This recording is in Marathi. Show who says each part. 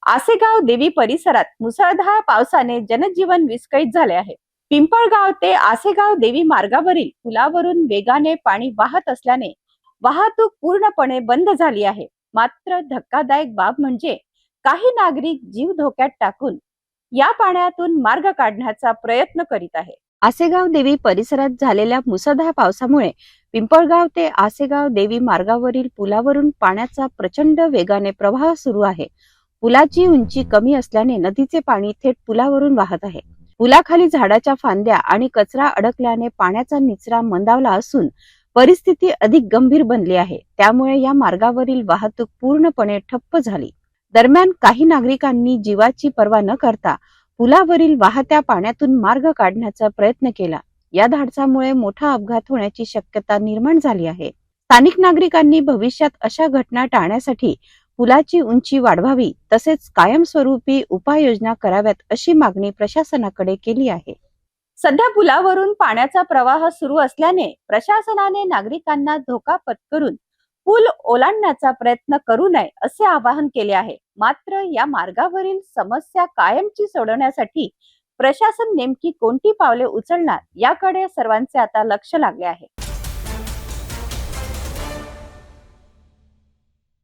Speaker 1: आसेगाव देवी परिसरात मुसळधार पावसाने जनजीवन विस्कळीत झाले आहे. पिंपळगाव ते आसेगाव देवी मार्गावरील पुलावरून वेगाने पाणी वाहत असल्याने वाहतूक पूर्णपणे बंद झाली आहे. मात्र धक्कादायक बाब म्हणजे काही नागरिक जीव धोक्यात टाकून या पाण्यातून मार्ग काढण्याचा प्रयत्न करीत आहे. आसेगाव देवी परिसरात झालेल्या मुसळधार पावसामुळे पिंपळगाव ते आसेगाव देवी मार्गावरील पुलावरून पाण्याचा प्रचंड वेगाने प्रवाह सुरू आहे. पुलाची उंची कमी असल्याने नदीचे पाणी थेट पुलावरून वाहत आहे. पुलाखाली झाडाच्या फांद्या आणि कचरा अडकल्याने पाण्याचा निचरा मंदावला असून परिस्थिती अधिक गंभीर बनली आहे. त्यामुळे या मार्गावरील वाहतूक पूर्णपणे ठप्प झाली. दरम्यान काही नागरिकांनी जीवाची पर्वा न करता पुलावरील वाहत्या पाण्यातून मार्ग काढण्याचा प्रयत्न केला. या धाडसामुळे मोठा अपघात होण्याची शक्यता निर्माण झाली आहे. स्थानिक नागरिकांनी भविष्यात अशा घटना टाळण्यासाठी पुलाची उंची वाढवावी तसेच कायमस्वरूपी उपाययोजना कराव्यात अशी मागणी प्रशासनाकडे केली आहे. सध्या पुलावरून पाण्याचा प्रवाह सुरू असल्याने प्रशासनाने नागरिकांना धोका पत्करून पूल ओलांडण्याचा प्रयत्न करू नये असे आवाहन केले आहे. मात्र या मार्गावरील समस्या कायमची सोडवण्यासाठी प्रशासन नेमकी कोणती पावले उचलणार याकडे सर्वांचे आता लक्ष लागले आहे.